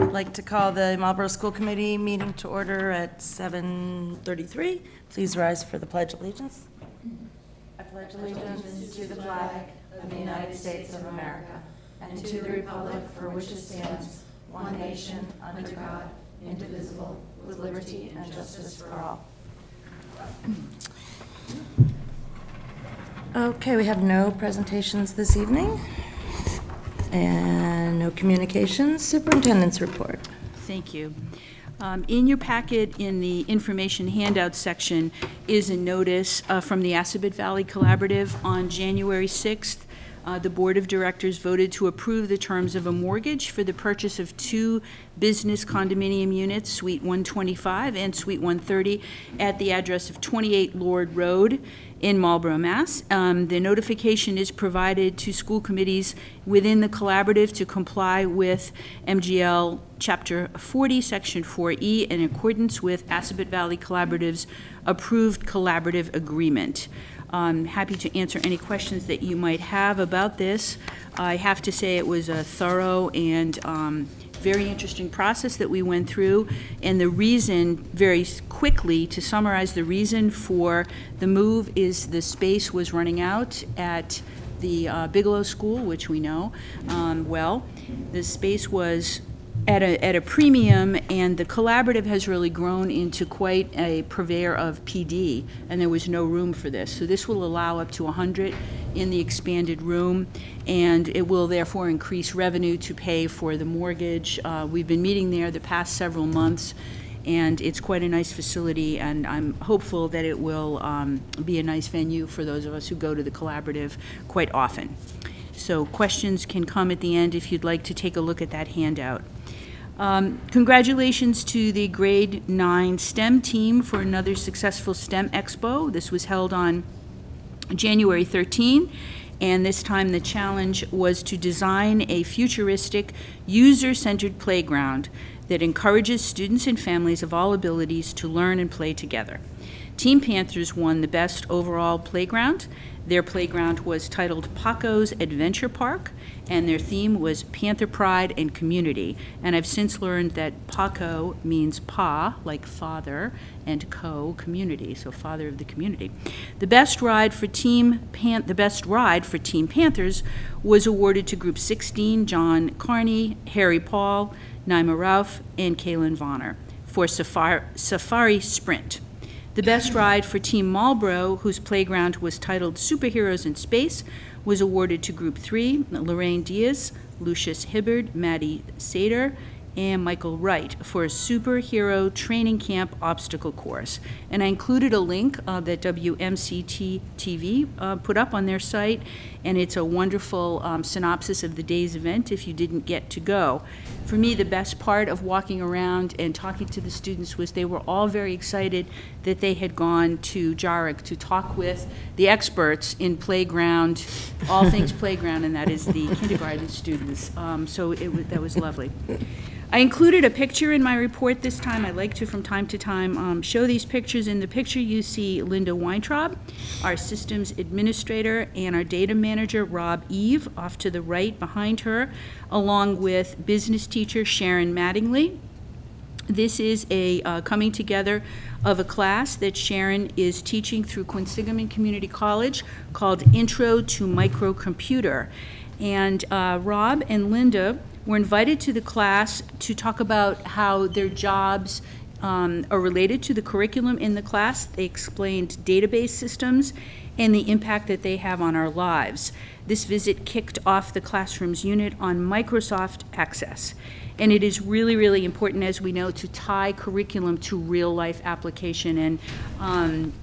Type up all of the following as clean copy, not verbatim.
I'd like to call the Marlborough School Committee meeting to order at 7:33. Please rise for the Pledge of Allegiance. I pledge allegiance to the flag of the United States of America and to the republic for which it stands, one nation, under God, indivisible, with liberty and justice for all. Okay, we have no presentations this evening and no communications. Superintendent's report. Thank you. In your packet, in the information handout section, is a notice from the Assabet Valley Collaborative. On January 6th, the Board of Directors voted to approve the terms of a mortgage for the purchase of 2 business condominium units, Suite 125 and Suite 130, at the address of 28 Lord Road in Marlborough, Mass. The notification is provided to school committees within the collaborative to comply with MGL Chapter 40, Section 4E, in accordance with Assabet Valley Collaborative's approved collaborative agreement. I'm happy to answer any questions that you might have about this. I have to say it was a thorough and very interesting process that we went through, and the reason, very quickly, to summarize the reason for the move is the space was running out at the Bigelow School, which we know well. The space was at a premium, and the collaborative has really grown into quite a purveyor of PD, and there was no room for this. So this will allow up to 100 in the expanded room, and it will therefore increase revenue to pay for the mortgage. We've been meeting there the past several months, and it's quite a nice facility, and I'm hopeful that it will be a nice venue for those of us who go to the collaborative quite often. So questions can come at the end if you'd like to take a look at that handout. Congratulations to the grade 9 STEM team for another successful STEM Expo. This was held on January 13, and this time the challenge was to design a futuristic, user-centered playground that encourages students and families of all abilities to learn and play together. Team Panthers won the best overall playground. Their playground was titled Paco's Adventure Park, and their theme was Panther Pride and Community. And I've since learned that Paco means pa, like father, and co, community, so father of the community. The best ride for Team Panthers was awarded to Group 16, John Carney, Harry Paul, Naima Rauf, and Kaylin Vonner for Safari Sprint. The best ride for Team Marlborough, whose playground was titled Superheroes in Space, was awarded to Group 3, Lorraine Diaz, Lucius Hibbard, Maddie Sater, and Michael Wright for a superhero training camp obstacle course. And I included a link that WMCT-TV put up on their site, and it's a wonderful synopsis of the day's event if you didn't get to go. For me, the best part of walking around and talking to the students was they were all very excited that they had gone to JARIC to talk with the experts in playground, all things playground, and that is the kindergarten students. So that was lovely. I included a picture in my report this time. I like to, from time to time, show these pictures. In the picture, you see Linda Weintraub, our systems administrator, and our data manager, Rob Eve, off to the right behind her, along with business teacher Sharon Mattingly. This is a coming together of a class that Sharon is teaching through Quinsigamond Community College called Intro to Microcomputer. And Rob and Linda were invited to the class to talk about how their jobs are related to the curriculum in the class. They explained database systems and the impact that they have on our lives. This visit kicked off the classroom's unit on Microsoft Access. And it is really, really important, as we know, to tie curriculum to real-life application. And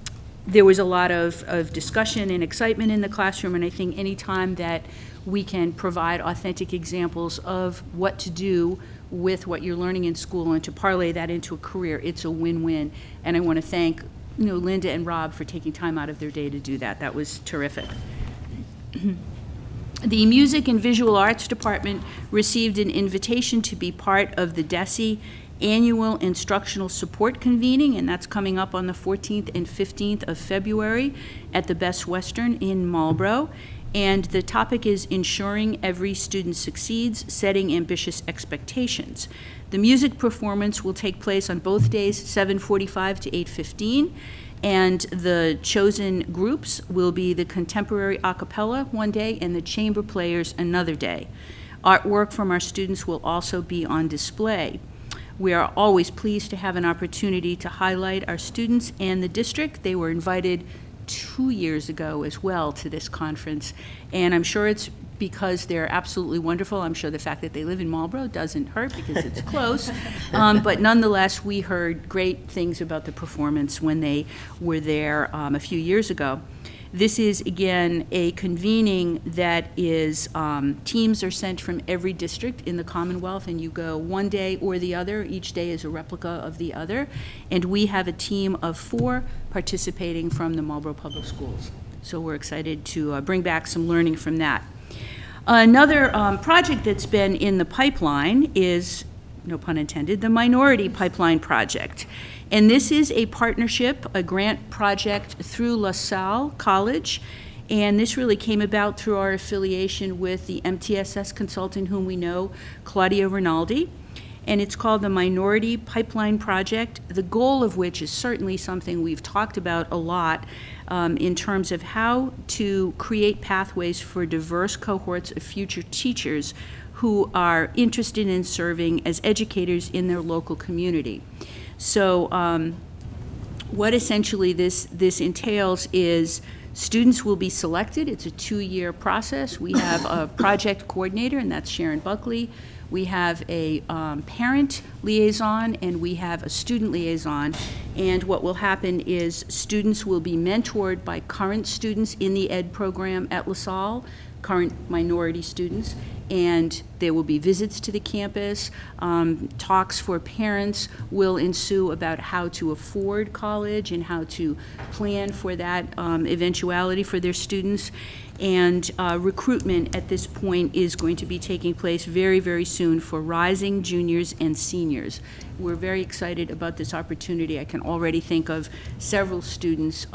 there was a lot of discussion and excitement in the classroom, and I think any time that we can provide authentic examples of what to do with what you're learning in school and to parlay that into a career, it's a win-win. And I want to thank Linda and Rob for taking time out of their day to do that. That was terrific. The Music and Visual Arts Department received an invitation to be part of the DESE annual instructional support convening, and that's coming up on the 14th and 15th of February at the Best Western in Marlborough. And the topic is ensuring every student succeeds, setting ambitious expectations. The music performance will take place on both days, 7:45 to 8:15. And the chosen groups will be the contemporary a cappella one day and the chamber players another day. Artwork from our students will also be on display. We are always pleased to have an opportunity to highlight our students and the district. They were invited 2 years ago as well to this conference, and I'm sure it's because they're absolutely wonderful. I'm sure the fact that they live in Marlborough doesn't hurt because it's close. But nonetheless, we heard great things about the performance when they were there a few years ago. This is, again, a convening that is, teams are sent from every district in the Commonwealth, and you go one day or the other. Each day is a replica of the other. And we have a team of 4 participating from the Marlborough Public Schools. So we're excited to bring back some learning from that. Another project that's been in the pipeline is, no pun intended, the Minority Pipeline Project. And this is a partnership, a grant project through LaSalle College. And this really came about through our affiliation with the MTSS consultant whom we know, Claudia Rinaldi. And it's called the Minority Pipeline Project, the goal of which is certainly something we've talked about a lot in terms of how to create pathways for diverse cohorts of future teachers who are interested in serving as educators in their local community. So what essentially this entails is students will be selected. It's a 2-year process. We have a project coordinator, and that's Sharon Buckley. We have a parent liaison, and we have a student liaison. And what will happen is students will be mentored by current students in the ed program at LaSalle, current minority students, and there will be visits to the campus. Talks for parents will ensue about how to afford college and how to plan for that eventuality for their students. And recruitment at this point is going to be taking place very, very soon for rising juniors and seniors. We're very excited about this opportunity. I can already think of several students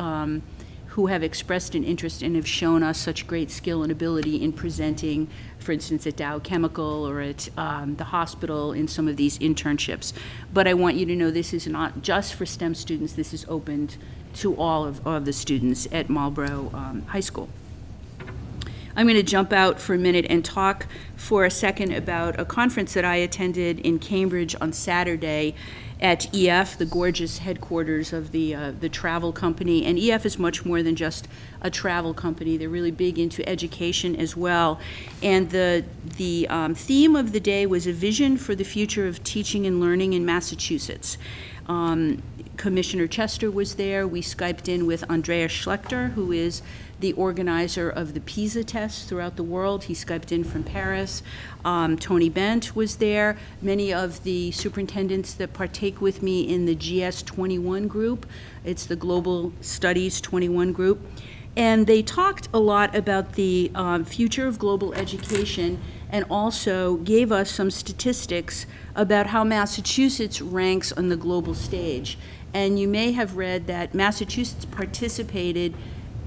who have expressed an interest and have shown us such great skill and ability in presenting, for instance, at Dow Chemical or at the hospital in some of these internships. But I want you to know this is not just for STEM students. This is opened to all of the students at Marlborough High School. I'm going to jump out for a minute and talk for a second about a conference that I attended in Cambridge on Saturday at EF, the gorgeous headquarters of the travel company. And EF is much more than just a travel company. They're really big into education as well. And the theme of the day was a vision for the future of teaching and learning in Massachusetts. Commissioner Chester was there. We Skyped in with Andreas Schlechter, who is the organizer of the PISA tests throughout the world. He Skyped in from Paris. Tony Bent was there. Many of the superintendents that partake with me in the GS21 group. It's the Global Studies 21 group. And they talked a lot about the future of global education and also gave us some statistics about how Massachusetts ranks on the global stage. And you may have read that Massachusetts participated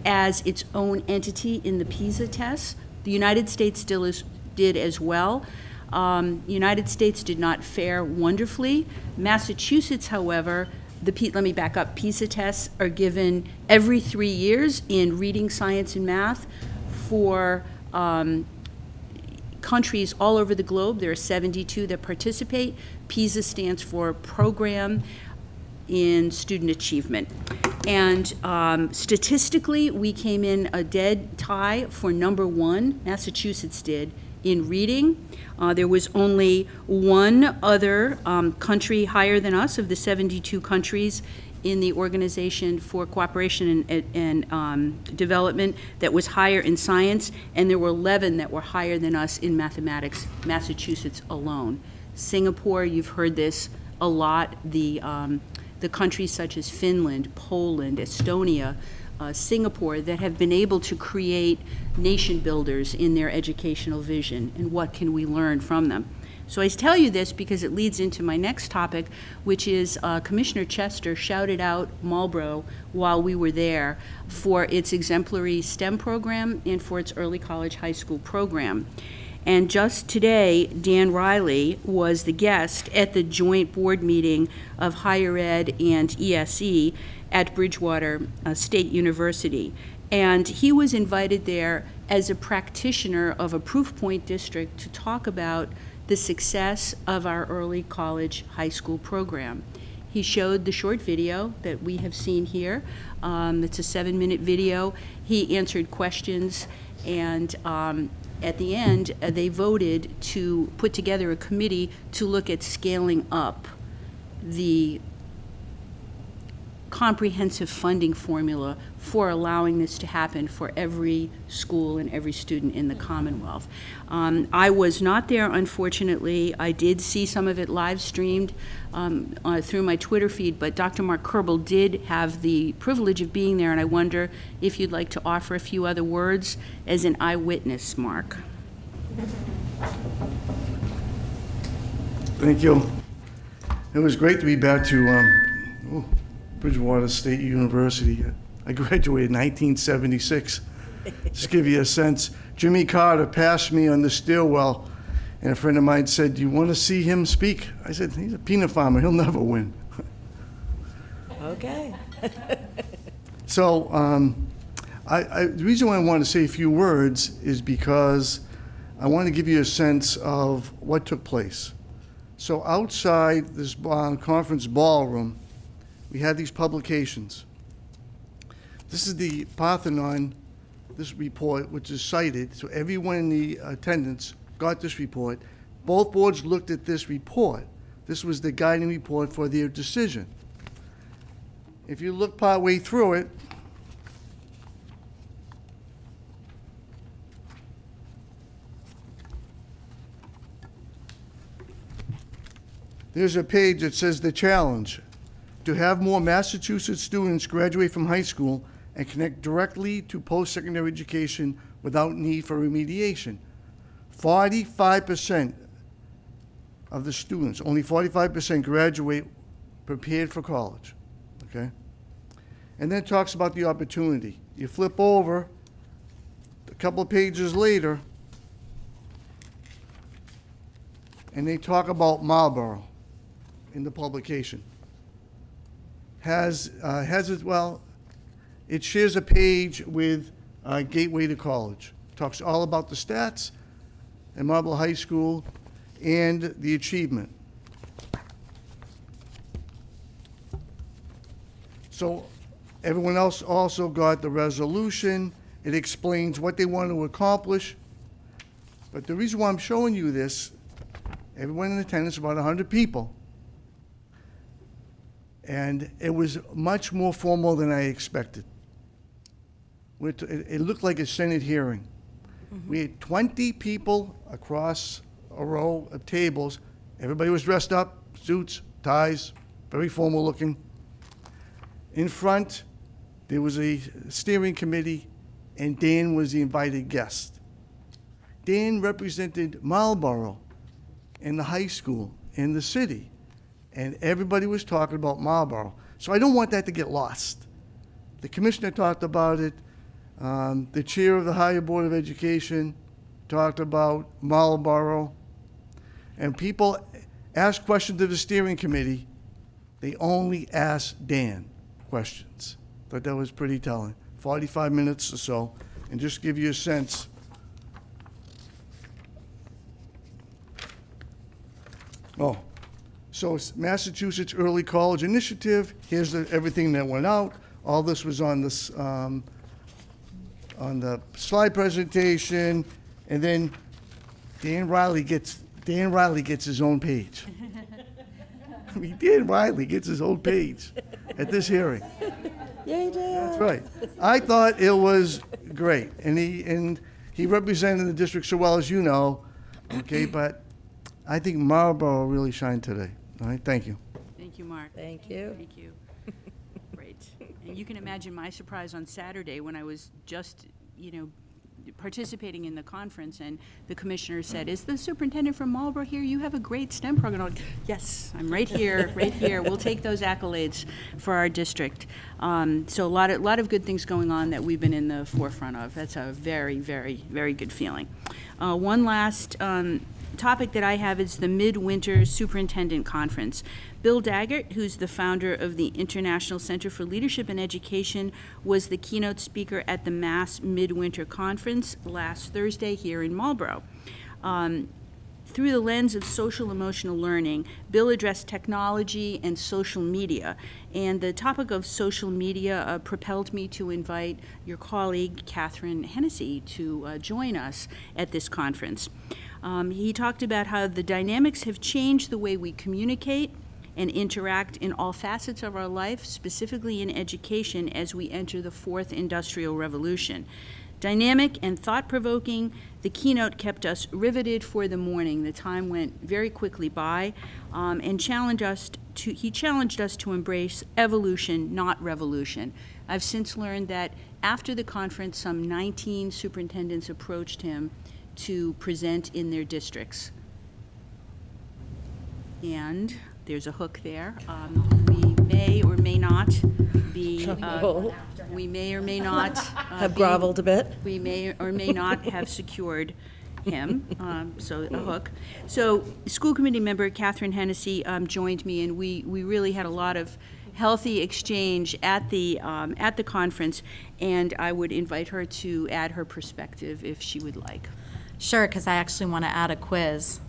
as its own entity in the PISA tests. The United States still did as well. United States did not fare wonderfully. Massachusetts, however, let me back up. PISA tests are given every 3 years in reading, science, and math for countries all over the globe. There are 72 that participate. PISA stands for Program in Student Achievement. And statistically, we came in a dead tie for #1, Massachusetts did, in reading. There was only one other country higher than us of the 72 countries in the Organization for Cooperation and Development that was higher in science, and there were 11 that were higher than us in mathematics, Massachusetts alone. Singapore, you've heard this a lot, the countries such as Finland, Poland, Estonia, Singapore that have been able to create nation builders in their educational vision, and what can we learn from them. So I tell you this because it leads into my next topic, which is Commissioner Chester shouted out Marlborough while we were there for its exemplary STEM program and for its early college high school program. And just today, Dan Riley was the guest at the joint board meeting of Higher Ed and ESE at Bridgewater State University. And he was invited there as a practitioner of a proof point district to talk about the success of our early college high school program. He showed the short video that we have seen here. It's a 7-minute video. He answered questions, and at the end, they voted to put together a committee to look at scaling up the comprehensive funding formula for allowing this to happen for every school and every student in the Commonwealth. I was not there, unfortunately. I did see some of it live streamed through my Twitter feed, but Dr. Mark Kerbel did have the privilege of being there, and I wonder if you'd like to offer a few other words as an eyewitness, Mark. Thank you. It was great to be back to Bridgewater State University. I graduated in 1976. Just give you a sense. Jimmy Carter passed me on the stairwell, and a friend of mine said, "Do you want to see him speak?" I said, "He's a peanut farmer. He'll never win." Okay. So the reason why I want to say a few words is because I want to give you a sense of what took place. So outside this conference ballroom, we had these publications. This is the Parthenon, this report, which is cited, so everyone in the attendance got this report. Both boards looked at this report. This was the guiding report for their decision. If you look partway through it, there's a page that says the challenge: to have more Massachusetts students graduate from high school and connect directly to post-secondary education without need for remediation. 45% of the students, only 45% graduate prepared for college, okay? And then it talks about the opportunity. You flip over, a couple of pages later, and they talk about Marlborough in the publication. It shares a page with Gateway to College. Talks all about the stats at Marlborough High School and the achievement. So everyone else also got the resolution. It explains what they want to accomplish. But the reason why I'm showing you this, everyone in attendance, about 100 people, and it was much more formal than I expected. It looked like a Senate hearing. Mm-hmm. We had 20 people across a row of tables. Everybody was dressed up, suits, ties, very formal looking. In front, there was a steering committee, and Dan was the invited guest. Dan represented Marlborough and the high school and the city, and everybody was talking about Marlborough. So I don't want that to get lost. The commissioner talked about it. The chair of the Higher Board of Education talked about Marlborough. And people asked questions to the steering committee. They only asked Dan questions. Thought that was pretty telling. 45 minutes or so. And just give you a sense. Oh, so it's Massachusetts Early College Initiative. Here's everything that went out. All this was on this on the slide presentation, and then Dan Riley gets his own page. I mean, Dan Riley gets his own page at this hearing. Yeah, you did. That's right. I thought it was great, and he represented the district so well, as you know. Okay, but I think Marlborough really shined today. All right, thank you. Thank you, Mark. Thank you. Thank you. Great. And you can imagine my surprise on Saturday when I was just, participating in the conference, and the commissioner said, "Is the superintendent from Marlborough here? You have a great STEM program." I'm like, yes, I'm right here, right here. We'll take those accolades for our district. So a lot of good things going on that we've been in the forefront of. That's a very, very, very good feeling. One last topic that I have is the Midwinter Superintendent Conference. Bill Daggett, who's the founder of the International Center for Leadership and Education, was the keynote speaker at the Mass Midwinter Conference last Thursday here in Marlborough. Through the lens of social emotional learning, Bill addressed technology and social media. And the topic of social media propelled me to invite your colleague, Catherine Hennessy, to join us at this conference. He talked about how the dynamics have changed the way we communicate and interact in all facets of our life, specifically in education, as we enter the fourth industrial revolution. Dynamic and thought-provoking, the keynote kept us riveted for the morning. The time went very quickly by, and he challenged us to embrace evolution, not revolution. I've since learned that after the conference, some 19 superintendents approached him to present in their districts. And there's a hook there. We may or may not be, we may or may not have groveled a bit. We may or may not have secured him, so a hook. So school committee member Catherine Hennessy joined me, and we really had a lot of healthy exchange at the conference, and I would invite her to add her perspective if she would like. Sure, because I actually want to add a quiz.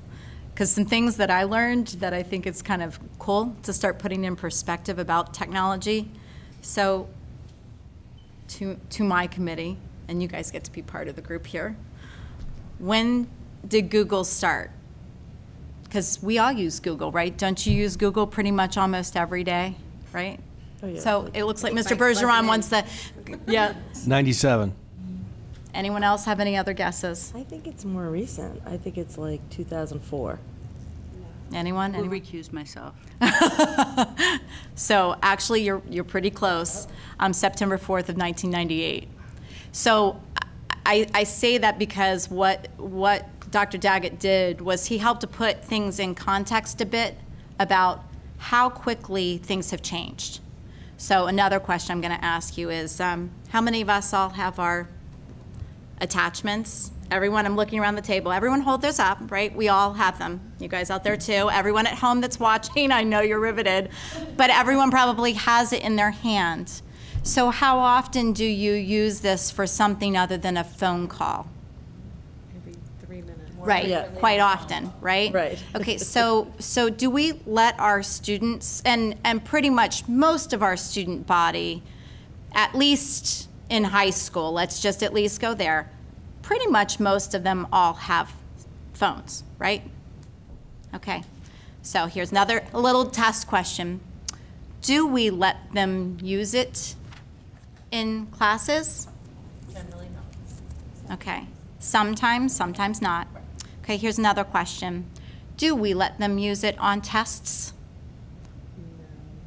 Because some things that I learned that I think it's kind of cool to start putting in perspective about technology. So to my committee, and you guys get to be part of the group here, when did Google start? Because we all use Google, right? Don't you use Google pretty much almost every day, right? Oh, yeah. So it looks like Mr. Bergeron wants to, yeah. 97. Anyone else have any other guesses? I think it's more recent. I think it's like 2004. Anyone? I recuse myself. So actually, you're pretty close. September 4th of 1998. So I say that because what Dr. Daggett did was he helped to put things in context a bit about how quickly things have changed. So another question I'm going to ask you is, how many of us all have our attachments? Everyone, I'm looking around the table. Everyone hold theirs up, right? We all have them. You guys out there too. Everyone at home that's watching, I know you're riveted, but everyone probably has it in their hand. So how often do you use this for something other than a phone call? Every 3 minutes. Right, Yeah. quite often, right? Right. Okay, so do we let our students, and pretty much most of our student body, at least in high school, let's just at least go there, pretty much most of them all have phones, right? Okay, so here's another little test question. Do we let them use it in classes? Generally not. Okay, sometimes, sometimes not. Okay, here's another question. Do we let them use it on tests?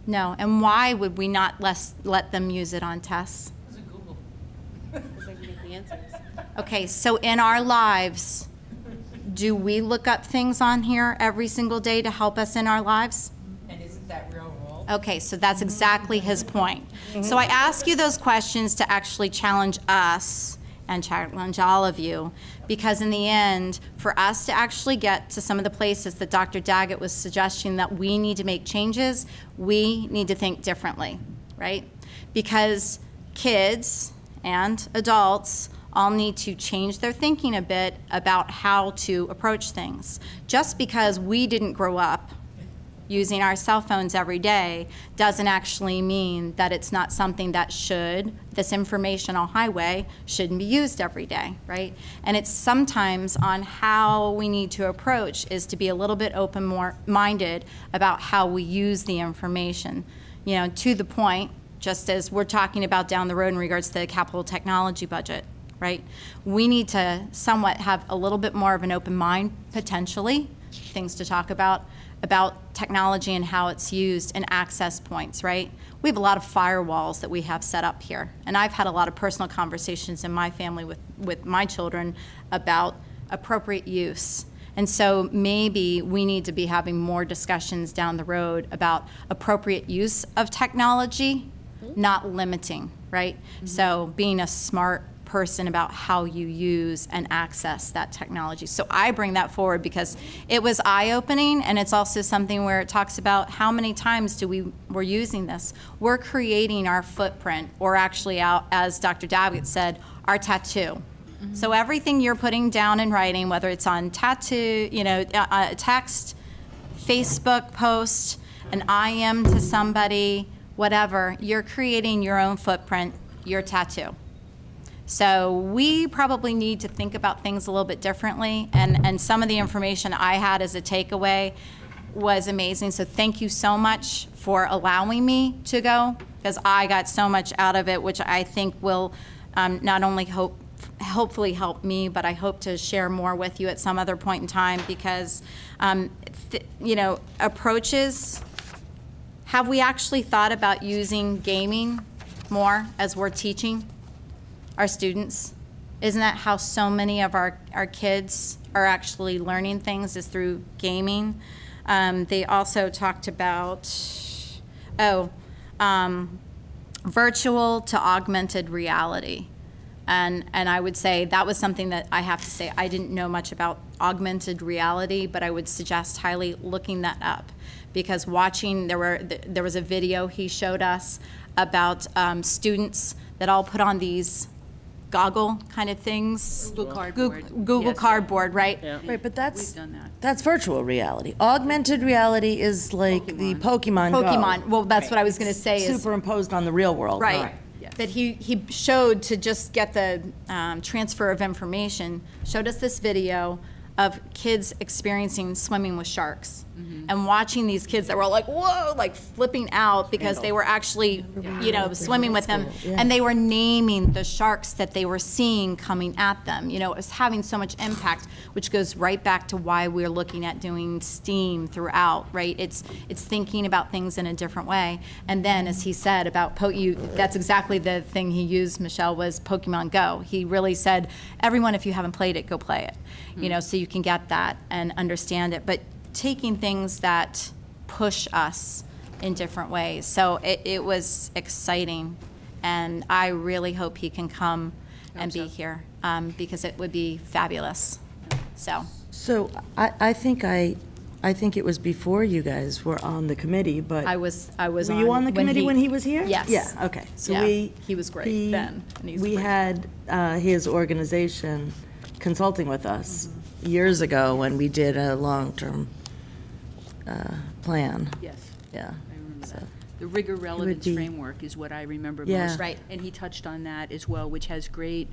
No, and why would we not let them use it on tests? Because I can get the answers. Okay, so in our lives, do we look up things on here every single day to help us in our lives? And isn't that real role? Okay, so that's exactly his point. So I ask you those questions to actually challenge us and challenge all of you, because in the end, for us to actually get to some of the places that Dr. Daggett was suggesting that we need to make changes, we need to think differently, right? Because kids and adults all need to change their thinking a bit about how to approach things. Just because we didn't grow up using our cell phones every day doesn't actually mean that it's not something that this informational highway shouldn't be used every day, right? And it's sometimes on how we need to approach is to be a little bit open-minded about how we use the information. You know, to the point, just as we're talking about down the road in regards to the capital technology budget, right? We need to somewhat have a little bit more of an open mind, potentially, things to talk about about technology and how it's used and access points, right? We have a lot of firewalls that we have set up here. And I've had a lot of personal conversations in my family with my children about appropriate use. And so maybe we need to be having more discussions down the road about appropriate use of technology, not limiting, right? So being a smart person about how you use and access that technology. So I bring that forward because it was eye-opening, and it's also something where it talks about how many times we're using this. We're creating our footprint, or actually, as Dr. Davitt said, our tattoo. So everything you're putting down in writing, whether it's on tattoo, text, Facebook post, an IM to somebody, whatever, you're creating your own footprint, your tattoo. So we probably need to think about things a little bit differently, and some of the information I had as a takeaway was amazing. So thank you so much for allowing me to go, because I got so much out of it, which I think will not only hopefully help me, but I hope to share more with you at some other point in time, because approaches, have we actually thought about using gaming more as we're teaching our students? Isn't that how so many of our kids are actually learning things, is through gaming? They also talked about, virtual to augmented reality. And I would say that was something that I have to say, I didn't know much about augmented reality, but I would suggest highly looking that up, because watching, there was a video he showed us about students that all put on these goggle kind of things. Google Cardboard. Google Yes. Cardboard, right? Yeah. Right, but We've done that. that's virtual reality. Augmented reality is like the Pokemon Go. Pokemon, well, that's what I was gonna say is. Superimposed on the real world. Right. Yes. That he showed, to just get the transfer of information, showed us this video of kids experiencing swimming with sharks. And watching these kids that were like, whoa, like flipping out because they were actually, swimming with them. And they were naming the sharks that they were seeing coming at them. It was having so much impact, which goes right back to why we're looking at doing STEAM throughout, right? It's thinking about things in a different way. And then, as he said about, that's exactly the thing he used, Michelle, was Pokemon Go. He really said, everyone, if you haven't played it, go play it. So you can get that and understand it. But taking things that push us in different ways. So it was exciting, and I really hope he can come and be here, because it would be fabulous. So I think it was before you guys were on the committee, but. I was Were you on the committee when he was here? Yes. Yeah, okay. So Yeah, he was great then, and he's we great. had his organization consulting with us years ago when we did a long-term plan. Yes. Yeah. I remember So that. The rigor relevance be- framework is what I remember Yeah. most. Right. And he touched on that as well, which has great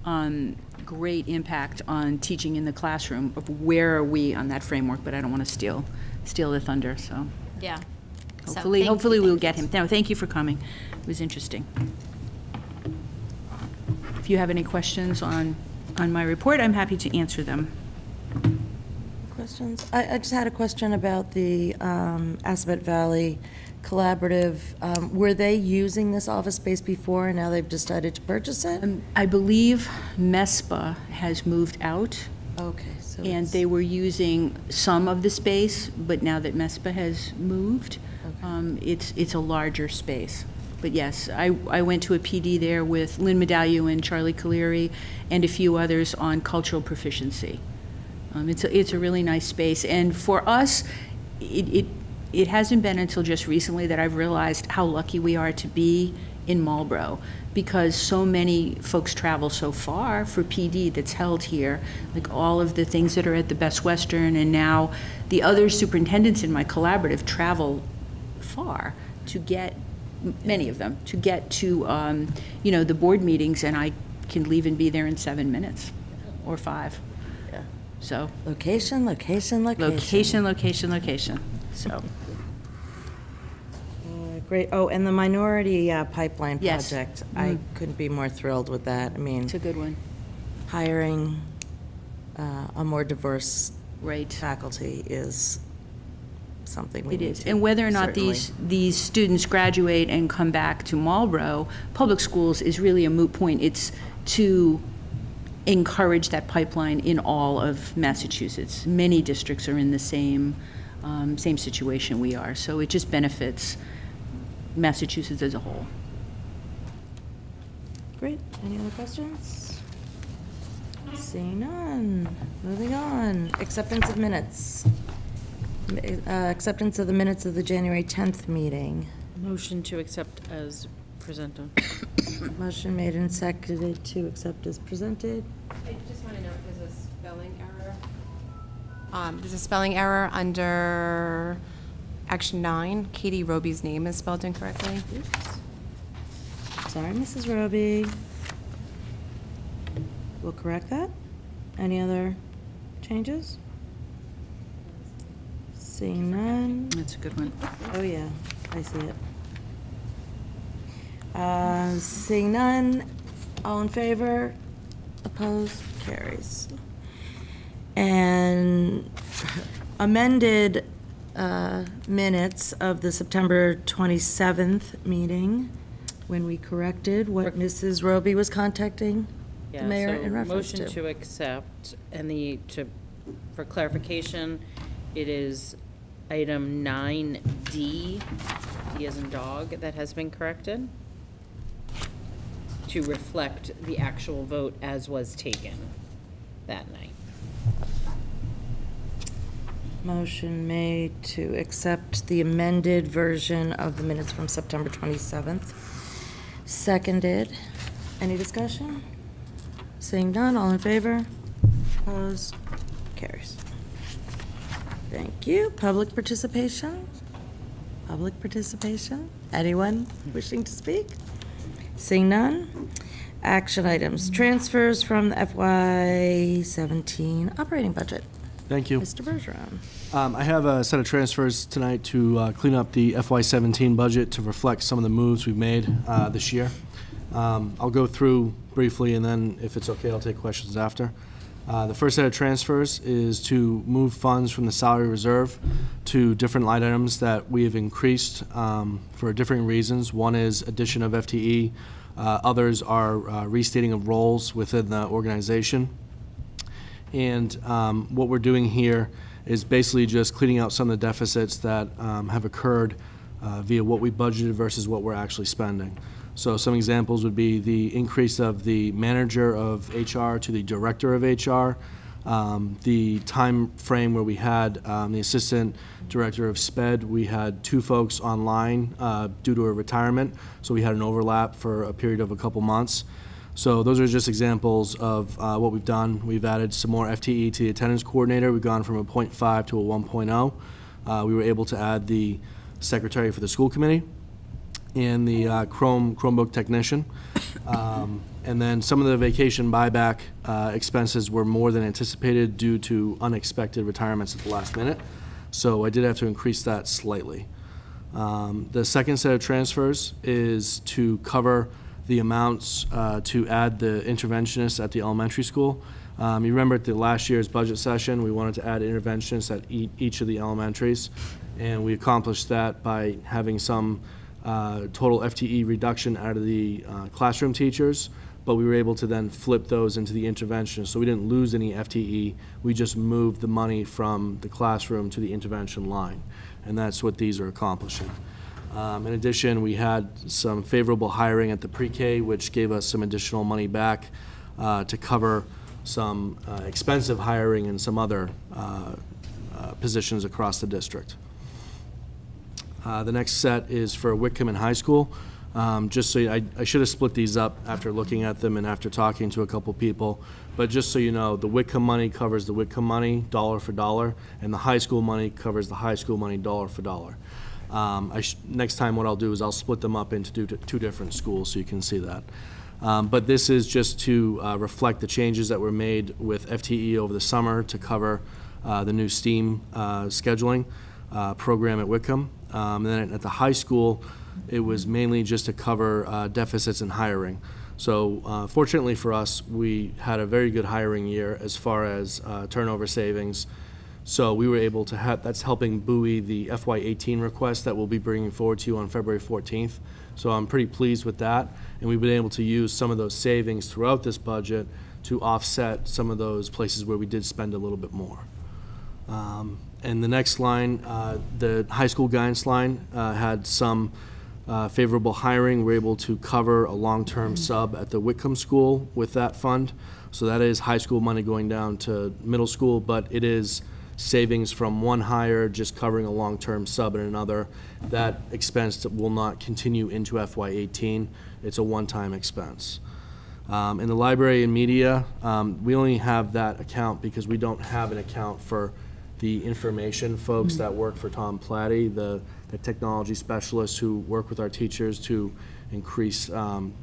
impact on teaching in the classroom of where are we on that framework, but I don't want to steal the thunder, so. Yeah. So Hopefully, thank hopefully you. we'll get him. No, thank you for coming. It was interesting. If you have any questions on my report, I'm happy to answer them. questions? I just had a question about the Aspet Valley Collaborative. Were they using this office space before, and now they've decided to purchase it? I believe MESPA has moved out, Okay, so and it's- they were using some of the space, but now that MESPA has moved, it's a larger space. But yes, I went to a PD there with Lynn Medallion and Charlie Caleri and a few others on cultural proficiency. It's a really nice space, and for us, it hasn't been until just recently that I've realized how lucky we are to be in Marlborough, because so many folks travel so far for PD that's held here, like all of the things that are at the Best Western, and now the other superintendents in my collaborative travel far to get, many of them, to get to, the board meetings, and I can leave and be there in 7 minutes or 5. Yeah. So. Location, location, Location. So. Great. Oh, and the minority pipeline Yes. project. I couldn't be more thrilled with that. I mean, It's a good one. hiring a more diverse Right. faculty is something we It need is. to. And whether or not certainly- these students graduate and come back to Marlborough, public schools is really a moot point. It's to encourage that pipeline in all of Massachusetts. Many districts are in the same situation we are, so it just benefits Massachusetts as a whole. Great. Any other questions? Seeing none. Moving on. Acceptance of minutes. Acceptance of the minutes of the January 10th meeting. Motion to accept as presented. Motion made and seconded to accept as presented. I just want to note there's a spelling error. There's a spelling error under Action 9. Katie Roby's name is spelled incorrectly. Sorry, Mrs. Roby. We'll correct that. Any other changes? Seeing none. That's a good one. Oh, yeah, I see it. Seeing none, all in favor, opposed, carries. And amended minutes of the September 27th meeting, when we corrected what Mrs. Roby was contacting the mayor in reference to. Motion to accept, and for clarification, it is item 9D, D as in dog, that has been corrected to reflect the actual vote as was taken that night. Motion made to accept the amended version of the minutes from September 27th. Seconded. Any discussion? Seeing none, all in favor? Opposed? Carries. Thank you. Public participation? Public participation? Anyone wishing to speak? Seeing none. Action items. Transfers from the FY17 operating budget. Thank you. Mr. Bergeron. I have a set of transfers tonight to clean up the FY17 budget to reflect some of the moves we've made this year. I'll go through briefly, and then if it's okay, I'll take questions after. The first set of transfers is to move funds from the salary reserve to different line items that we have increased for different reasons. One is addition of FTE. Others are restating of roles within the organization. And what we're doing here is basically just cleaning out some of the deficits that have occurred via what we budgeted versus what we're actually spending. So some examples would be the increase of the manager of HR to the director of HR, the time frame where we had the assistant director of SPED, we had 2 folks online due to a retirement, so we had an overlap for a period of a couple months. So those are just examples of what we've done. We've added some more FTE to the attendance coordinator. We've gone from a 0.5 to a 1.0. We were able to add the secretary for the school committee and the Chromebook technician. And then some of the vacation buyback expenses were more than anticipated due to unexpected retirements at the last minute. So I did have to increase that slightly. The second set of transfers is to cover the amounts to add the interventionists at the elementary school. You remember at the last year's budget session, we wanted to add interventionists at each of the elementaries, and we accomplished that by having some total FTE reduction out of the classroom teachers, but we were able to then flip those into the interventionists. So we didn't lose any FTE, we just moved the money from the classroom to the intervention line, and that's what these are accomplishing. In addition, we had some favorable hiring at the pre-K, which gave us some additional money back to cover some expensive hiring in some other positions across the district. The next set is for Whitcomb and High School. Just so I should have split these up after looking at them and after talking to a couple people, but just so you know, the Whitcomb money covers the Whitcomb money dollar for dollar, and the high school money covers the high school money dollar for dollar. Next time what I'll do is I'll split them up into two different schools so you can see that. But this is just to reflect the changes that were made with FTE over the summer to cover the new STEAM scheduling program at Whitcomb. And then at the high school, it was mainly just to cover deficits in hiring. So fortunately for us, we had a very good hiring year as far as turnover savings. So we were able to have, that's helping buoy the FY18 request that we'll be bringing forward to you on February 14th. So I'm pretty pleased with that. And we've been able to use some of those savings throughout this budget to offset some of those places where we did spend a little bit more. And the next line, the high school guidance line, had some favorable hiring. We're able to cover a long-term sub at the Whitcomb School with that fund. So that is high school money going down to middle school, but it is savings from one hire just covering a long-term sub and another. That expense will not continue into FY18. It's a one-time expense. In the library and media, we only have that account because we don't have an account for the information folks that work for Tom Platty, the technology specialists who work with our teachers to increase,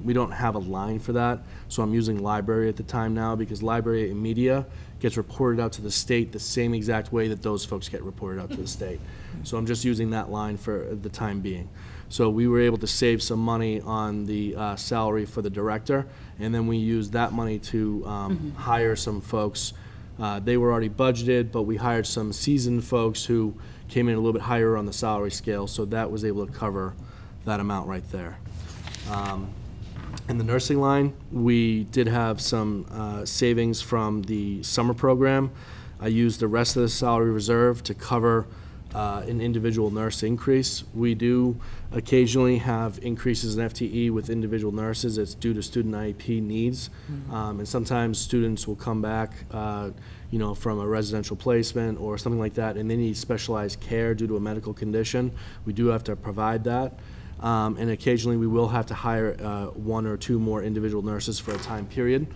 we don't have a line for that, so I'm using library at the time now because library and media gets reported out to the state the same exact way that those folks get reported out to the state. So I'm just using that line for the time being. So we were able to save some money on the salary for the director, and then we used that money to hire some folks. They were already budgeted, but we hired some seasoned folks who came in a little bit higher on the salary scale, so that was able to cover that amount right there. In the nursing line, we did have some savings from the summer program. I used the rest of the salary reserve to cover an individual nurse increase. We do occasionally have increases in FTE with individual nurses. It's due to student IEP needs. And sometimes students will come back you know, from a residential placement or something like that, and they need specialized care due to a medical condition. We do have to provide that. And occasionally we will have to hire one or two more individual nurses for a time period.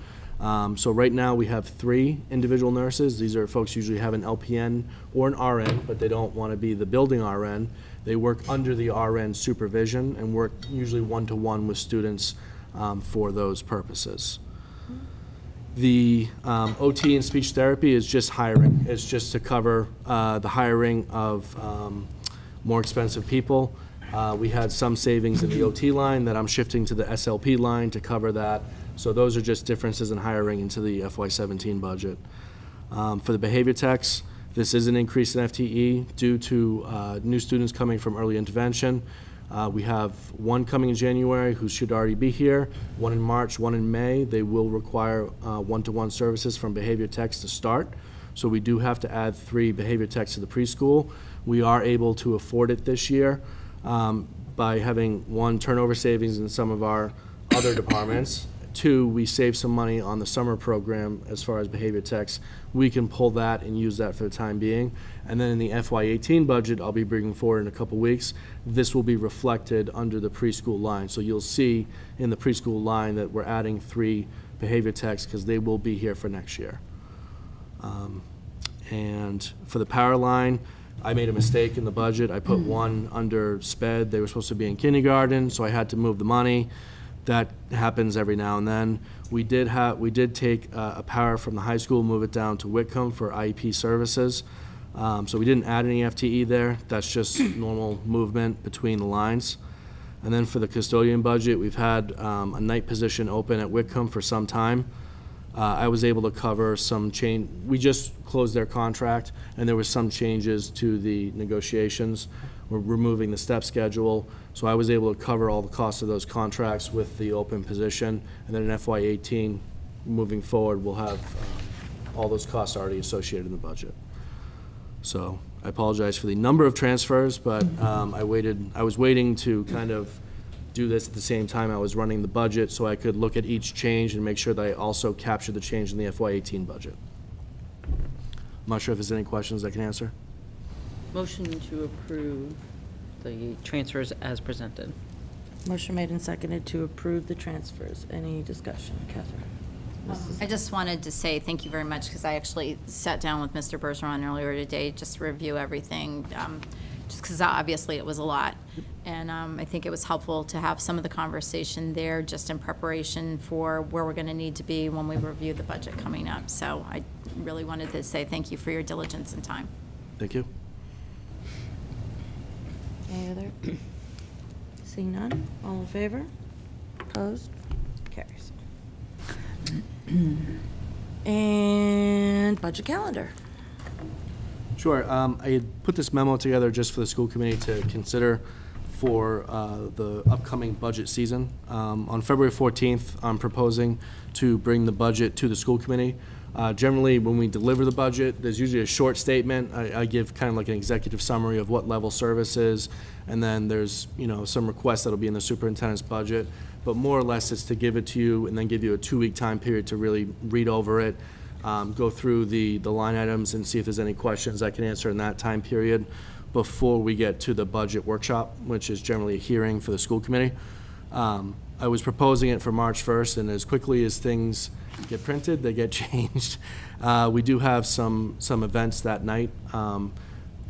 So right now we have 3 individual nurses. These are folks who usually have an LPN or an RN, but they don't want to be the building RN. They work under the RN supervision and work usually one-to-one with students for those purposes. The OT and speech therapy is just hiring. It's just to cover the hiring of more expensive people. We had some savings in the OT line that I'm shifting to the SLP line to cover that. So those are just differences in hiring into the FY17 budget. For the behavior techs, this is an increase in FTE due to new students coming from early intervention. We have 1 coming in January who should already be here, 1 in March, 1 in May. They will require one-to-one services from behavior techs to start. So we do have to add 3 behavior techs to the preschool. We are able to afford it this year by having 1, turnover savings in some of our other departments. 2, we save some money on the summer program as far as behavior techs. We can pull that and use that for the time being. And then in the FY18 budget, I'll be bringing forward in a couple weeks, this will be reflected under the preschool line. So you'll see in the preschool line that we're adding 3 behavior techs because they will be here for next year. And for the power line, I made a mistake in the budget. I put 1 under SPED. They were supposed to be in kindergarten, so I had to move the money. That happens every now and then. We did take a power from the high school, move it down to Whitcomb for IEP services. So we didn't add any FTE there. That's just normal movement between the lines. And then for the custodian budget, we've had a night position open at Whitcomb for some time. I was able to cover some change. We just closed their contract, and there was some changes to the negotiations. We're removing the step schedule, so I was able to cover all the costs of those contracts with the open position. And then in FY18, moving forward, we'll have all those costs already associated in the budget. So I apologize for the number of transfers, but I was waiting to kind of do this at the same time I was running the budget so I could look at each change and make sure that I also captured the change in the FY18 budget. I'm not sure if there's any questions I can answer. Motion to approve the transfers as presented. Motion made and seconded to approve the transfers. Any discussion? Catherine? I just wanted to say thank you very much because I actually sat down with Mr. Bergeron earlier today just to review everything, just because obviously it was a lot. And I think it was helpful to have some of the conversation there just in preparation for where we're going to need to be when we review the budget coming up. So I really wanted to say thank you for your diligence and time. Thank you. Any other? Seeing none? All in favor? Opposed? Carries. And budget calendar. Sure. I had put this memo together just for the school committee to consider for the upcoming budget season. On February 14th, I'm proposing to bring the budget to the school committee. Generally, when we deliver the budget, there's usually a short statement. I give kind of like an executive summary of what level service is, and then there's, you know, some requests that'll be in the superintendent's budget. But more or less, it's to give it to you and then give you a 2-week time period to really read over it, go through the line items and see if there's any questions I can answer in that time period before we get to the budget workshop, which is generally a hearing for the school committee. I was proposing it for March 1st, and as quickly as things get printed, they get changed. We do have some events that night,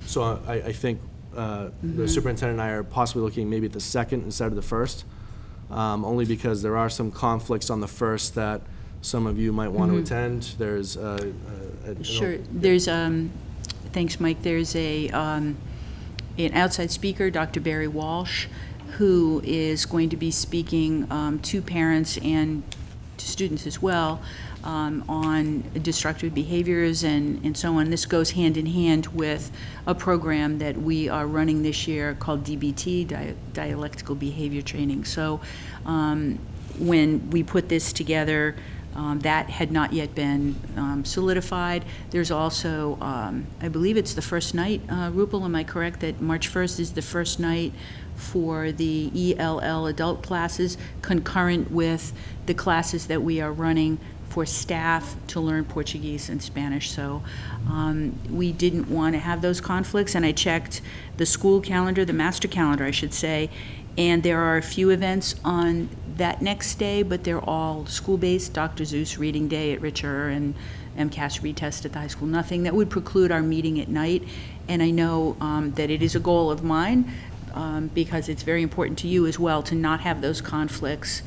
so I think the superintendent and I are possibly looking maybe at the 2nd instead of the 1st, only because there are some conflicts on the 1st that some of you might want to attend. There's Sure. There's, thanks, Mike. There's an outside speaker, Dr. Barry Walsh, who is going to be speaking to parents and to students as well on destructive behaviors and so on. This goes hand in hand with a program that we are running this year called DBT, Dialectical Behavior Training. So when we put this together, that had not yet been solidified. There's also, I believe it's the first night, Rupal, am I correct, that March 1st is the first night for the ELL adult classes, concurrent with the classes that we are running for staff to learn Portuguese and Spanish. So we didn't want to have those conflicts, and I checked the school calendar, the master calendar, I should say, and there are a few events on that next day, but they're all school-based. Dr. Zeus Reading Day at Richer and MCAS retest at the high school. Nothing that would preclude our meeting at night. And I know that it is a goal of mine because it's very important to you as well to not have those conflicts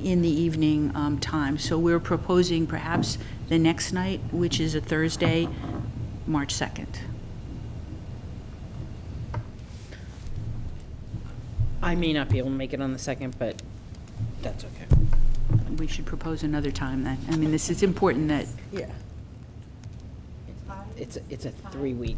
in the evening time. So we're proposing perhaps the next night, which is a Thursday, March 2nd. I may not be able to make it on the 2nd, but that's okay. We should propose another time then. I mean, this is important that Yeah. It's a 3-week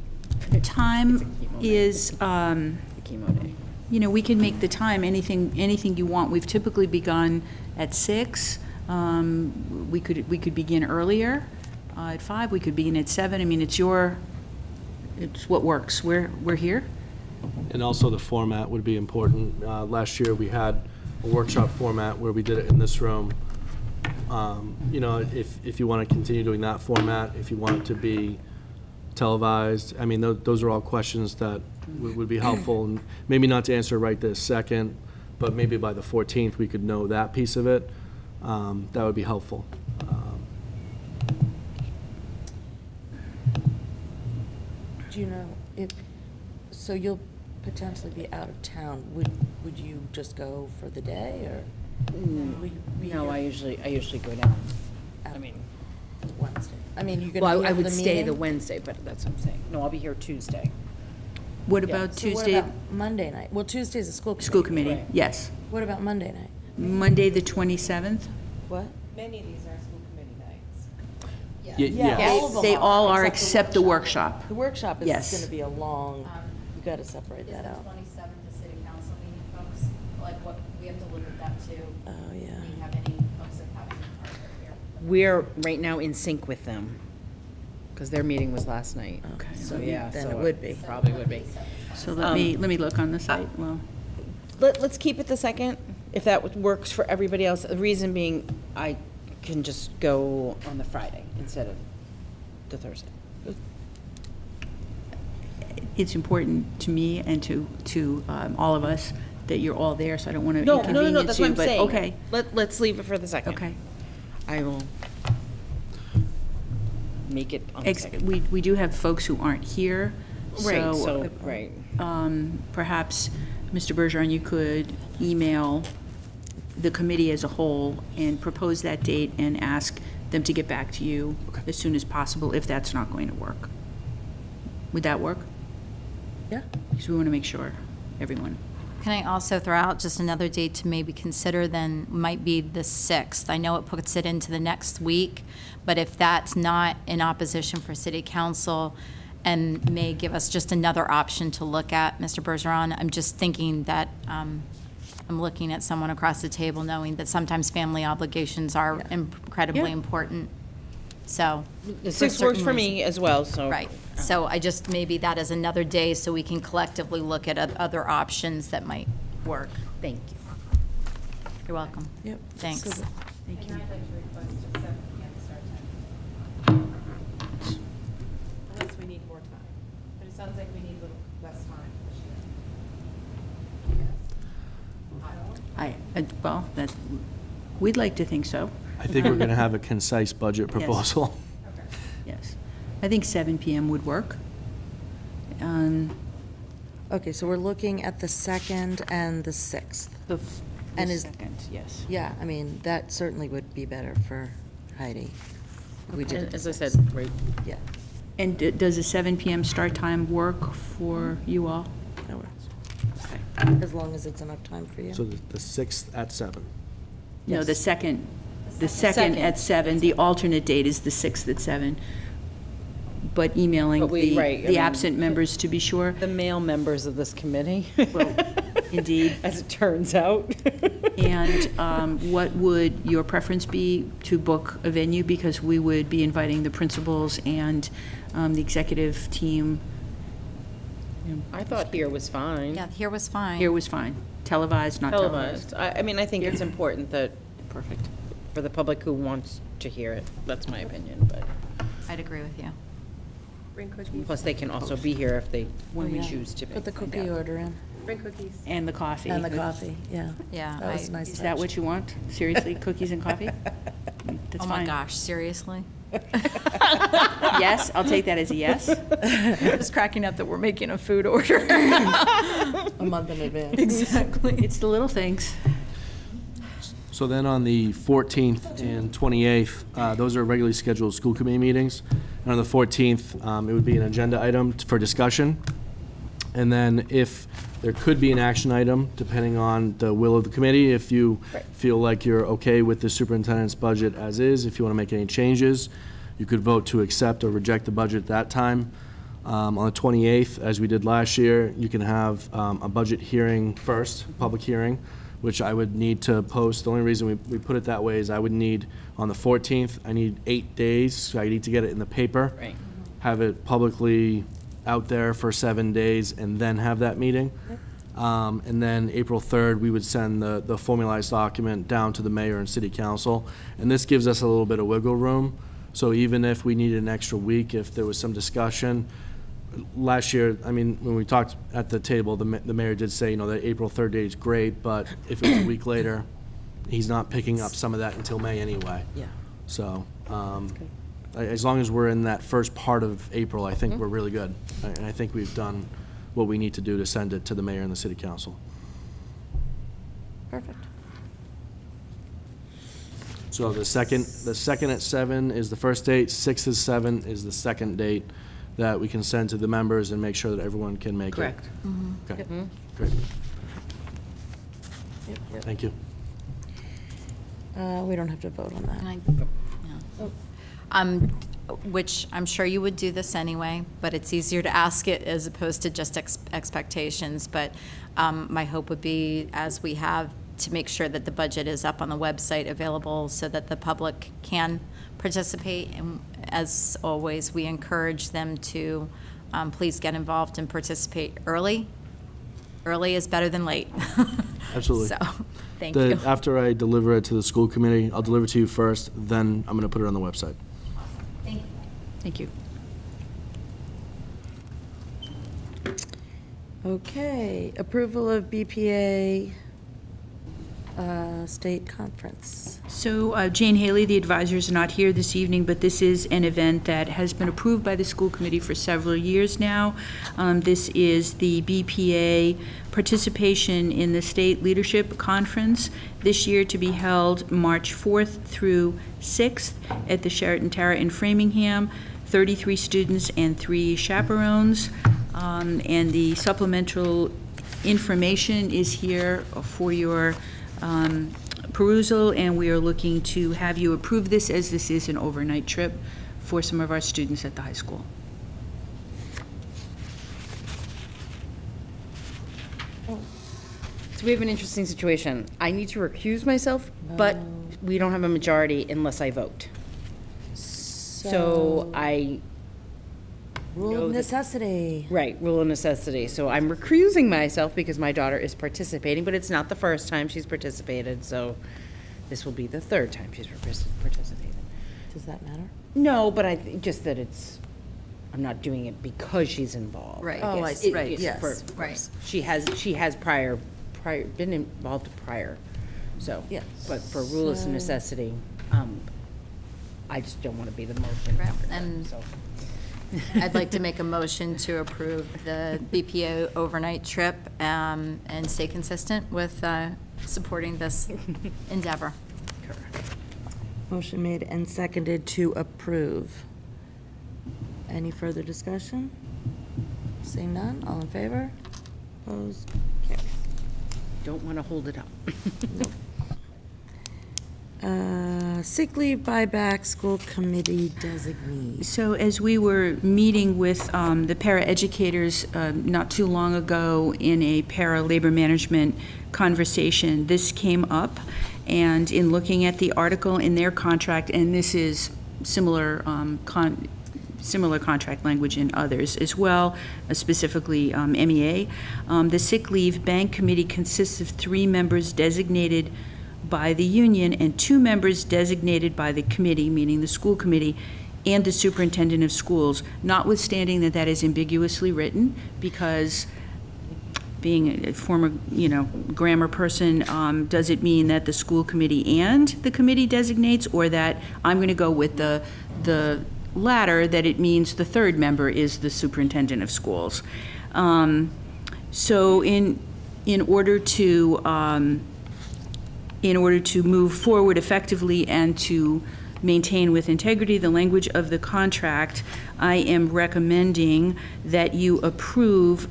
time is, chemo day. you know, we can make the time anything you want. We've typically begun at 6. We could begin earlier at 5. We could begin at 7. I mean, it's what works. We're here. And also the format would be important. Last year we had a workshop format where we did it in this room. You know, if you want to continue doing that format, if you want it to be televised, I mean, those are all questions that would be helpful. And maybe not to answer right this second, but maybe by the 14th we could know that piece of it. That would be helpful. Do you know if, so you'll potentially be out of town, would you just go for the day, or? will you be No, here I usually go down. I mean, Wednesday? I mean, you're well, gonna be I here for would the stay the meeting? Wednesday, but that's what I'm saying. No, I'll be here Tuesday. What Yeah. about So what Tuesday? about Monday night? Well, Tuesday's a school committee. School committee, Right. yes. What about Monday night? Monday, the 27th? What? Many of these are school committee nights. Yeah. All of them They all are except except the workshop. The workshop is Yes. gonna be a long, you gotta separate that out. Is the 27th the city council meeting, folks? Like, what, we have to look at that too. Oh, yeah. Do you have any folks that have any part here? We're right now in sync with them, because their meeting was last night. Okay. So, So yeah. then so it would be. Probably would be. So let me look on the site, well. Let's keep it the 2nd, if that works for everybody else. The reason being, I can just go on the Friday instead of the Thursday. It's important to me and to all of us that you're all there, so I don't want to No, inconvenience that's what you, I'm but saying. okay, Let's leave it for the 2nd. okay. I will make it on the 2nd. We do have folks who aren't here, Right, so right. perhaps, Mr. Bergeron, you could email the committee as a whole and propose that date and ask them to get back to you as soon as possible if that's not going to work. Would that work? Yeah. Because we want to make sure everyone. Can I also throw out just another date to maybe consider then might be the 6th? I know it puts it into the next week, but if that's not in opposition for city council, and may give us just another option to look at, Mr. Bergeron. I'm just thinking that, I'm looking at someone across the table knowing that sometimes family obligations are incredibly Yeah. important. So. The 6th works for me as well, so. Right. So I just, maybe that is another day so we can collectively look at other options that might work. Thank you. You're welcome. Yep. Thanks. So the- Thank you. I'd like to request a 7 p.m. start time. Unless we need more time. But it sounds like we need a little less time this year. Well, we'd like to think so. I think we're going to have a concise budget proposal. Yes. I think 7 PM would work. Okay, so we're looking at the 2nd and the 6th. The And is- second, yes. Yeah, I mean, that certainly would be better for Heidi. We did it As I the said, 6th. right, Yeah, And does a 7 PM start time work for you all? that works. As long as it's enough time for you. So the 6th at 7. No, the Yes. second at 7. The alternate date is the 6th at 7. But emailing But we- right, I the mean- absent members to be sure. the male members of this committee. Well, indeed. As it turns out. And what would your preference be to book a venue? Because we would be inviting the principals and the executive team. I thought here was fine. Yeah, here was fine. Here was fine. Televised, not televised. Televised. I mean, I think it's important that, Perfect. for the public who wants to hear it, that's my opinion, but I'd agree with you. Bring cookies. plus they can also be here if they, when we Yeah. choose to be. Put the cookie order in, Bring cookies. And the coffee. and the coffee, yeah. Yeah, That was I- nice. Is that what you want? Seriously, cookies and coffee? That's Oh my fine. gosh, seriously? Yes, I'll take that as a yes. I'm just cracking up that we're making a food order. A month in advance. Exactly. It's the little things. So then on the 14th and 28th, those are regularly scheduled school committee meetings. And on the 14th, it would be an agenda item for discussion. And then if there could be an action item, depending on the will of the committee, if you feel like you're okay with the superintendent's budget as is, if you want to make any changes, you could vote to accept or reject the budget at that time. On the 28th, as we did last year, you can have a budget hearing first, public hearing, which I would need to post. The only reason we put it that way is I would need, on the 14th, I need 8 days, so I need to get it in the paper. Right. Have it publicly out there for 7 days, and then have that meeting. And then April 3rd, we would send the formalized document down to the mayor and city council. And this gives us a little bit of wiggle room. So even if we needed an extra week, if there was some discussion, last year, I mean, when we talked at the table, the mayor did say, that April 3rd date is great, but if it's a week later, he's not picking up some of that until May anyway. Yeah. So, as long as we're in that first part of April, I think we're really good. And I think we've done what we need to do to send it to the mayor and the city council. Perfect. So the second at 7 is the first date, 6 is 7 is the second date that we can send to the members and make sure that everyone can make it. Correct. Okay, great, Yep, yep. thank you. We don't have to vote on that. And which I'm sure you would do this anyway, but it's easier to ask it as opposed to just expectations. But my hope would be, as we have, to make sure that the budget is up on the website, available so that the public can participate. And as always, we encourage them to please get involved and participate early. Early is better than late. Absolutely. So, thank you. After I deliver it to the school committee, I'll deliver it to you first, then I'm going to put it on the website. Thank you. Thank you. Okay, approval of BPA state conference. So Jane Haley, the advisor, is not here this evening, but this is an event that has been approved by the school committee for several years now. This is the BPA participation in the State Leadership Conference, this year to be held March 4th through 6th at the Sheraton Tara in Framingham. 33 students and 3 chaperones. And the supplemental information is here for your perusal, and we are looking to have you approve this, as this is an overnight trip for some of our students at the high school. So we have an interesting situation. I need to recuse myself, but we don't have a majority unless I vote. So I Rule know of that- necessity. Right, rule of necessity. So I'm recusing myself because my daughter is participating, but it's not the first time she's participated, so this will be the third time she's participated. Does that matter? No, but just that I'm not doing it because she's involved. Right. Oh, I see, right, yes. Right. She has prior, been involved prior, so. Yes. But for rule of necessity, I just don't want to be the motion. Right, and- So. I'd like to make a motion to approve the BPO overnight trip and stay consistent with supporting this endeavor. Motion made and seconded to approve. Any further discussion? Seeing none, all in favor? Opposed? Carries. Don't want to hold it up. Sick leave buyback, school committee designee. So as we were meeting with the para-educators not too long ago in a para-labor management conversation, this came up. And in looking at the article in their contract, and this is similar similar contract language in others as well, specifically MEA, the sick leave bank committee consists of 3 members designated by the union and 2 members designated by the committee, meaning the school committee, and the superintendent of schools, notwithstanding that that is ambiguously written, because being a former, grammar person, does it mean that the school committee and the committee designates, or that I'm going to go with the latter, that it means the 3rd member is the superintendent of schools. So in order to move forward effectively and to maintain with integrity the language of the contract, I am recommending that you approve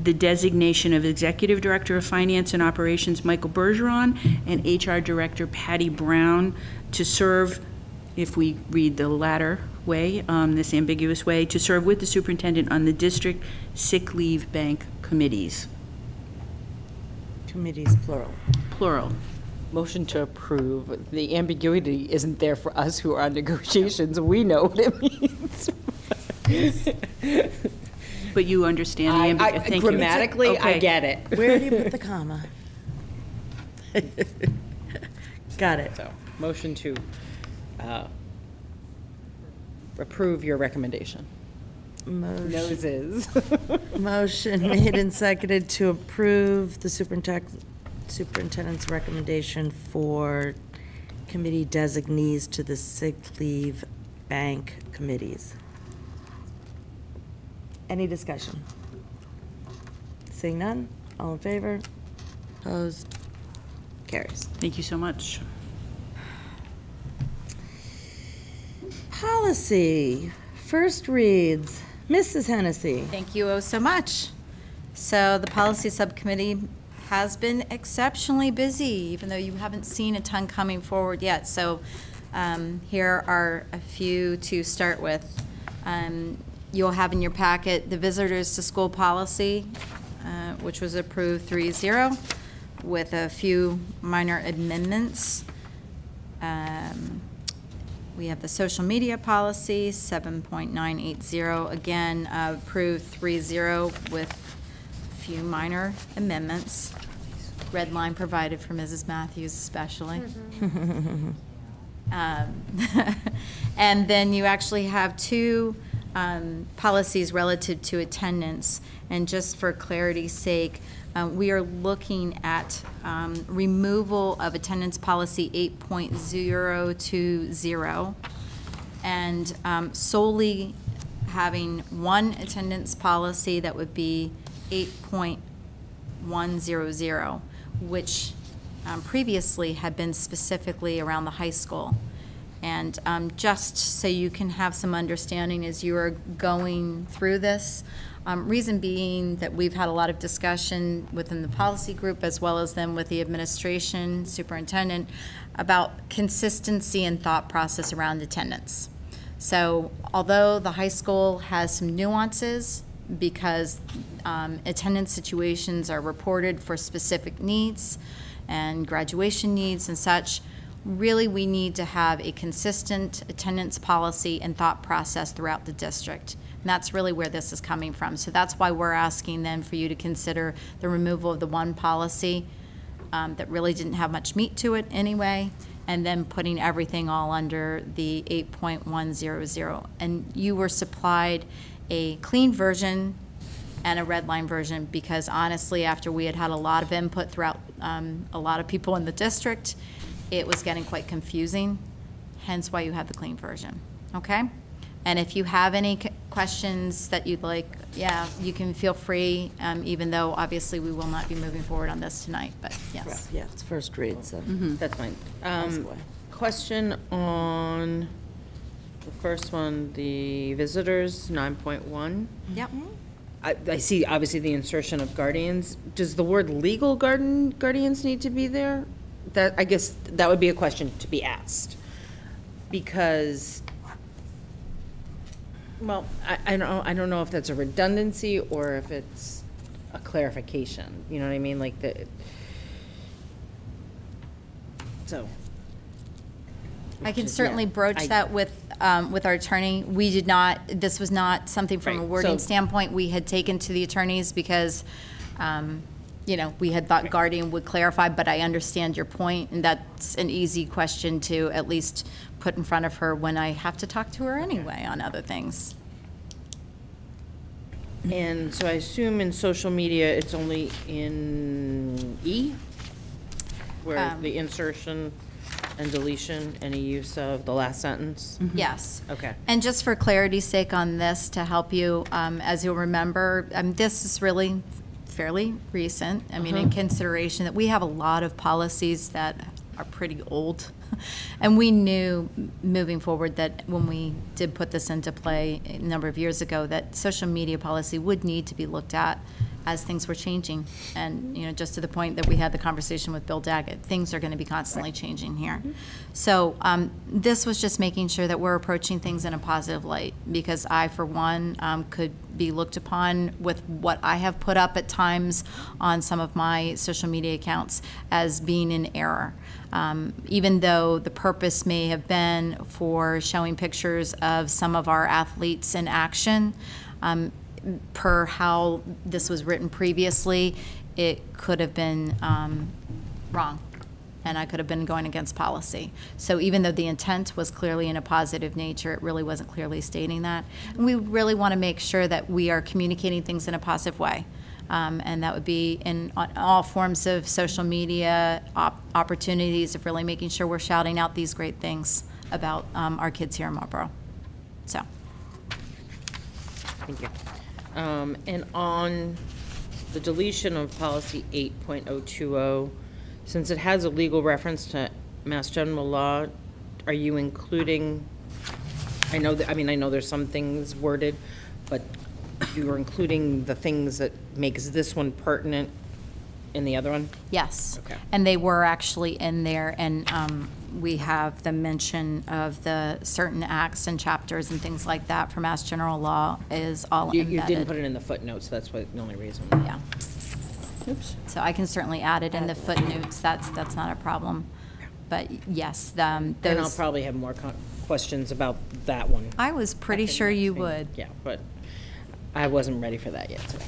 the designation of Executive Director of Finance and Operations Michael Bergeron and HR Director Patty Brown to serve, if we read the latter way, this ambiguous way, to serve with the superintendent on the district sick leave bank committees. Committees, plural. Plural. Motion to approve. The ambiguity isn't there for us who are on negotiations. We know what it means. But you understand the ambiguity. Thank you. Grammatically, I Okay. get it. Where do you put the comma? Got it. So, motion to approve your recommendation. Noses. Motion made and seconded to approve the superintendent's recommendation for committee designees to the sick leave bank committees. Any discussion? Seeing none, all in favor? Opposed? Carries. Thank you so much. Policy, first reads, Mrs. Hennessy. Thank you so much. So the policy subcommittee has been exceptionally busy, even though you haven't seen a ton coming forward yet. So here are a few to start with. You'll have in your packet the visitors to school policy, which was approved 3-0 with a few minor amendments. We have the social media policy, 7.980, again, approved 3-0 with a few minor amendments. Red line provided for Mrs. Matthews especially. And then you actually have 2 policies relative to attendance. And just for clarity's sake, we are looking at removal of attendance policy 8.020 and solely having one attendance policy that would be 8.100, which previously had been specifically around the high school. And just so you can have some understanding as you are going through this, reason being that we've had a lot of discussion within the policy group as well as then with the administration, superintendent, about consistency and thought process around attendance. So although the high school has some nuances, because attendance situations are reported for specific needs and graduation needs and such. Really, we need to have a consistent attendance policy and thought process throughout the district. And that's really where this is coming from. So that's why we're asking then for you to consider the removal of the one policy that really didn't have much meat to it anyway, and then putting everything all under the 8.100. And you were supplied a clean version and a red line version because honestly, after we had a lot of input throughout a lot of people in the district, it was getting quite confusing, hence why you have the clean version, okay? And if you have any questions that you'd like, yeah, you can feel free, even though obviously we will not be moving forward on this tonight, but yes. Yeah, it's first read, so. That's fine. Question on the first one, the visitors, 9.1. Yep. I see obviously the insertion of guardians. Does the word legal guardians need to be there? That, I guess that would be a question to be asked. Because, well, I don't know if that's a redundancy or if it's a clarification. You know what I mean? Like so. I can certainly broach that with our attorney. We did not, this was not something from a Right, wording so- standpoint we had taken to the attorneys because, you know, we had thought guardian would clarify, but I understand your point, and that's an easy question to at least put in front of her when I have to talk to her anyway on other things. And so I assume in social media, it's only in E? Where the insertion and deletion, any use of the last sentence? Yes. Okay. And just for clarity's sake on this, to help you, as you'll remember, this is really fairly recent. I mean, in consideration that we have a lot of policies that are pretty old. And we knew moving forward that when we did put this into play a number of years ago, that social media policy would need to be looked at as things were changing. And, you know, just to the point that we had the conversation with Bill Daggett, things are going to be constantly changing here. So this was just making sure that we're approaching things in a positive light, because I, for one, could be looked upon with what I have put up at times on some of my social media accounts as being in error. Even though the purpose may have been for showing pictures of some of our athletes in action, per how this was written previously, it could have been wrong, and I could have been going against policy. So even though the intent was clearly in a positive nature, it really wasn't clearly stating that. And we really want to make sure that we are communicating things in a positive way. And that would be in all forms of social media opportunities of really making sure we're shouting out these great things about our kids here in Marlborough. So. Thank you. And on the deletion of policy 8.020, since it has a legal reference to Mass General Law, are you including, I know there's some things worded, but you are including the things that makes this one pertinent in the other one? Yes. Okay. And they were actually in there, and we have the mention of the certain acts and chapters and things like that for Mass General Law is all embedded. You didn't put it in the footnotes, that's what, the only reason. Yeah. Oops. So I can certainly add it in the footnotes, that's not a problem. But yes, And I'll those, probably have more questions about that one. I was pretty sure you would. Yeah, but I wasn't ready for that yet today.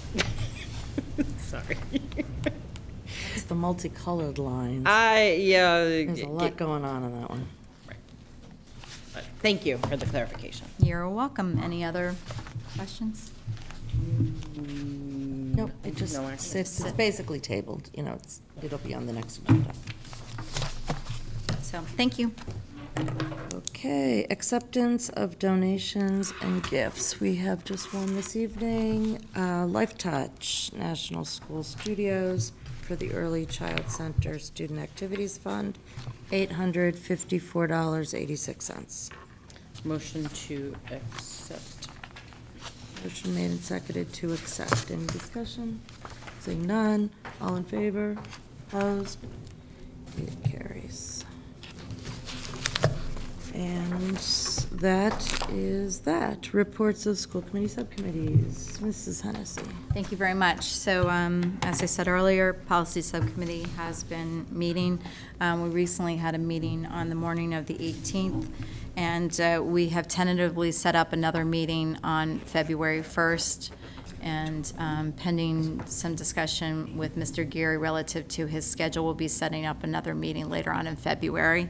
Sorry. It's the multicolored lines. Yeah. There's a lot going on in that one. Right. But thank you for the clarification. You're welcome. Any other questions? Nope, it just No action. sits, it's basically tabled, you know, it'll be on the next agenda. So, thank you. Okay, acceptance of donations and gifts. We have just one this evening. Life Touch, National School Studios for the Early Child Center Student Activities Fund, $854.86. Motion to accept. Motion made and seconded to accept. Any discussion? Seeing none, all in favor? Opposed? It carries. And that is that. Reports of school committee subcommittees. Mrs. Hennessy. Thank you very much. So, as I said earlier, Policy Subcommittee has been meeting. We recently had a meeting on the morning of the 18th, and we have tentatively set up another meeting on February 1st, and pending some discussion with Mr. Geary relative to his schedule, we'll be setting up another meeting later on in February.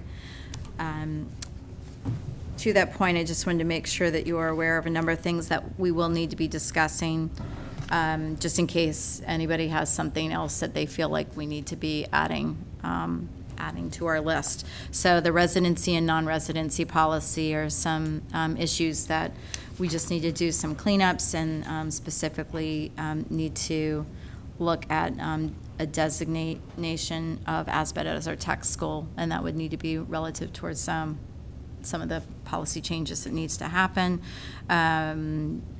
To that point, I just wanted to make sure that you are aware of a number of things that we will need to be discussing, just in case anybody has something else that they feel like we need to be adding to our list. So the residency and non-residency policy are some issues that we just need to do some cleanups, and specifically need to look at a designation of Asbet as our tech school, and that would need to be relative towards some of the policy changes that needs to happen.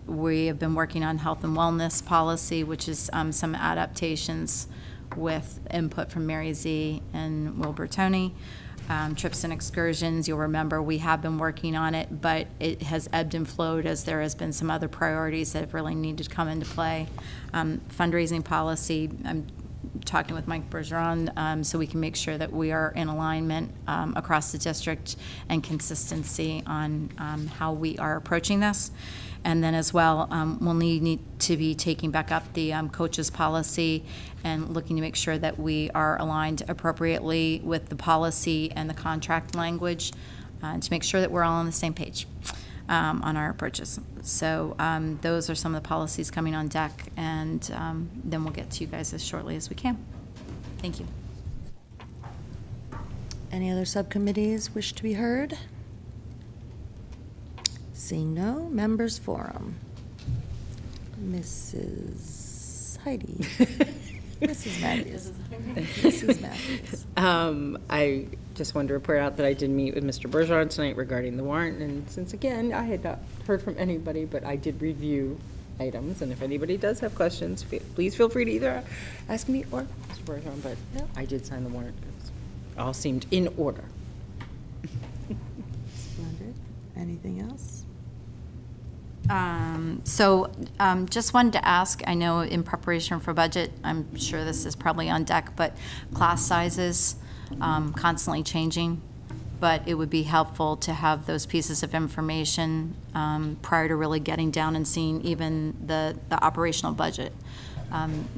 We have been working on health and wellness policy, which is some adaptations with input from Mary Z. and Wilbur Tony. Trips and excursions, you'll remember we have been working on it, but it has ebbed and flowed as there has been some other priorities that have really needed to come into play. Fundraising policy, I'm talking with Mike Bergeron, so we can make sure that we are in alignment across the district and consistency on how we are approaching this. And then as well, we'll need to be taking back up the coaches policy and looking to make sure that we are aligned appropriately with the policy and the contract language to make sure that we're all on the same page on our approaches. So those are some of the policies coming on deck, and then we'll get to you guys as shortly as we can. Thank you. Any other subcommittees wish to be heard? Seeing no, members forum. Mrs. Heidi. Mrs. Matthews. Mrs. Matthews. I just wanted to report out that I did meet with Mr. Bergeron tonight regarding the warrant, and since again, I had not heard from anybody, but I did review items, and if anybody does have questions, please feel free to either ask me or Mr. Bergeron, but I did sign the warrant. It all seemed in order. Splendid. Anything else? Just wanted to ask, I know in preparation for budget, I'm sure this is probably on deck, but class sizes constantly changing, but it would be helpful to have those pieces of information prior to really getting down and seeing even the operational budget.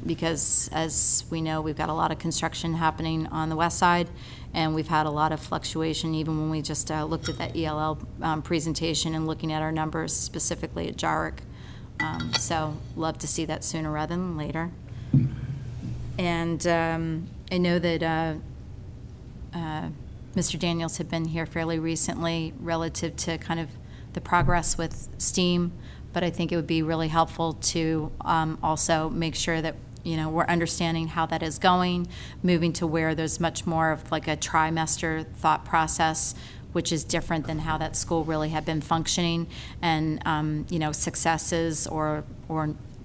Because as we know, we've got a lot of construction happening on the west side, and we've had a lot of fluctuation even when we just looked at that ELL presentation and looking at our numbers specifically at Jarrick. So love to see that sooner rather than later. And I know that Mr. Daniels had been here fairly recently relative to kind of the progress with STEAM, but I think it would be really helpful to also make sure that we're understanding how that is going, moving to where there's much more of like a trimester thought process, which is different than how that school really had been functioning, and successes or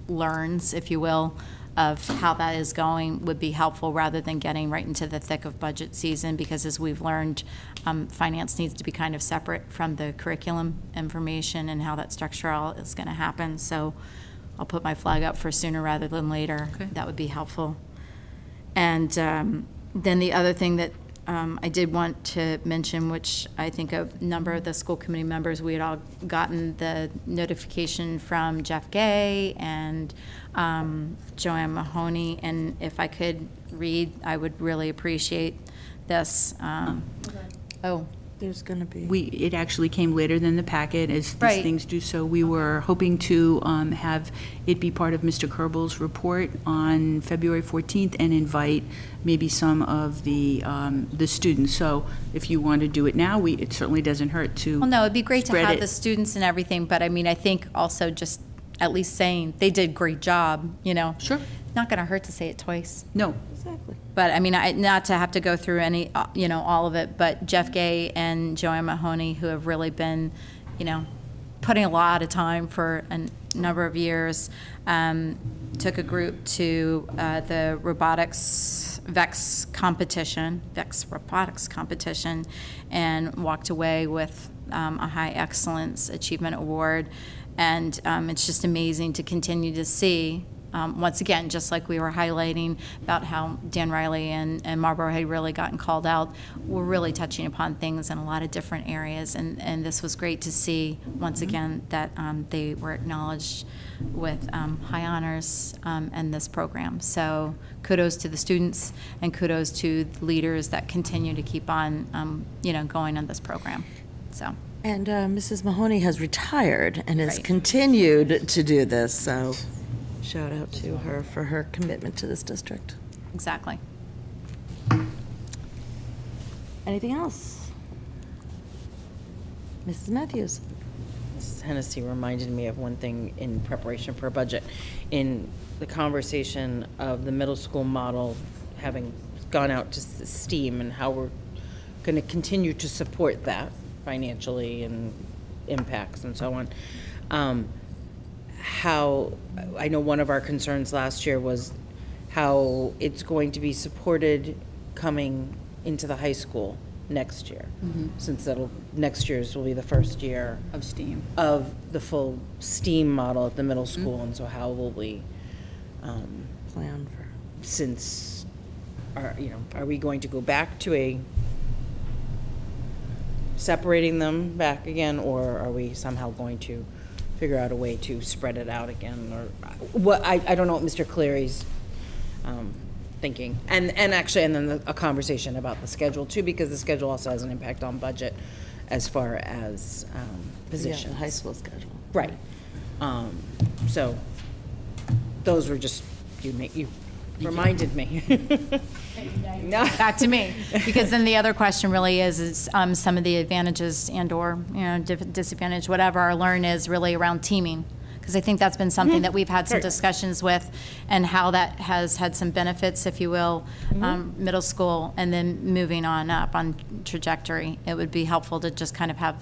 learns, if you will, of how that is going would be helpful rather than getting right into the thick of budget season, because as we've learned, finance needs to be kind of separate from the curriculum information and how that structure all is going to happen. So I'll put my flag up for sooner rather than later. Okay. That would be helpful. And then the other thing that I did want to mention, which I think a number of the school committee members, we had all gotten the notification from Jeff Gay and Joanne Mahoney, and if I could read, I would really appreciate this. Oh. There's going to be. It actually came later than the packet, as these Right. things do. So we were hoping to have it be part of Mr. Kerbel's report on February 14th and invite maybe some of the students. So if you want to do it now, it certainly doesn't hurt to. Well, no, it'd be great to spread have it. the students and everything, but I mean, I think also just at least saying they did a great job, Sure. Not going to hurt to say it twice. No. Exactly. But I mean, not to have to go through any, all of it, but Jeff Gay and Joanne Mahoney, who have really been, putting a lot of time for a number of years, took a group to the robotics VEX robotics competition, and walked away with a High Excellence Achievement Award. And it's just amazing to continue to see, once again, just like we were highlighting about how Dan Riley and Marlborough had really gotten called out, we're really touching upon things in a lot of different areas. And this was great to see, once again, that they were acknowledged with high honors in this program. So kudos to the students and kudos to the leaders that continue to keep on, going on this program. So. And Mrs. Mahoney has retired and has Right. continued to do this, so shout out to her for her commitment to this district. Exactly. Anything else? Mrs. Matthews? Mrs. Hennessy reminded me of one thing in preparation for a budget. In the conversation of the middle school model having gone out to STEAM and how we're going to continue to support that financially and impacts and so on. How, I know one of our concerns last year was how it's going to be supported coming into the high school next year, since next year's will be the first year Of STEAM. of the full STEAM model at the middle school, and so how will we, Plan for. since, are we going to go back to separating them back again, or are we somehow going to figure out a way to spread it out again, or what? I don't know what Mr. Cleary's thinking, and then a conversation about the schedule too, because the schedule also has an impact on budget as far as positions. Yeah, the high school schedule. Right. So those were just, you reminded me. No. Back to me, because then the other question really is some of the advantages and/or disadvantage, whatever our learn is really around teaming, because I think that's been something that we've had some discussions with, and how that has had some benefits, if you will, middle school, and then moving on up on trajectory. It would be helpful to just kind of have,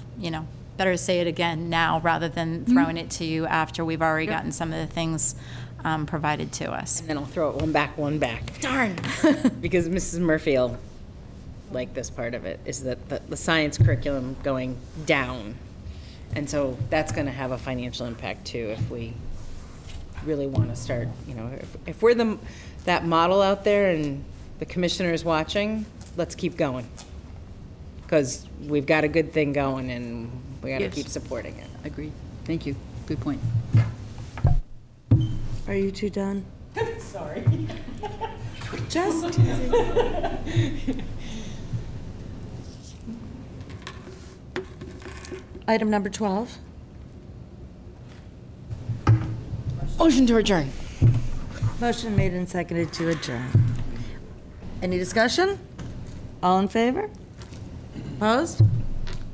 better say it again now rather than throwing it to you after we've already gotten some of the things provided to us. And then I'll throw it one back. Darn. Because Mrs. Murphy will like this part of it, is that the science curriculum going down. And so that's going to have a financial impact too, if we really want to start, if we're that model out there and the commissioner's watching, let's keep going. Because we've got a good thing going and we got to keep supporting it. Agreed. Thank you. Good point. Are you two done? Sorry. Just teasing. Item number 12. Motion to adjourn. Motion made and seconded to adjourn. Any discussion? All in favor? Opposed?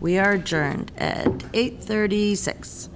We are adjourned at 8:36.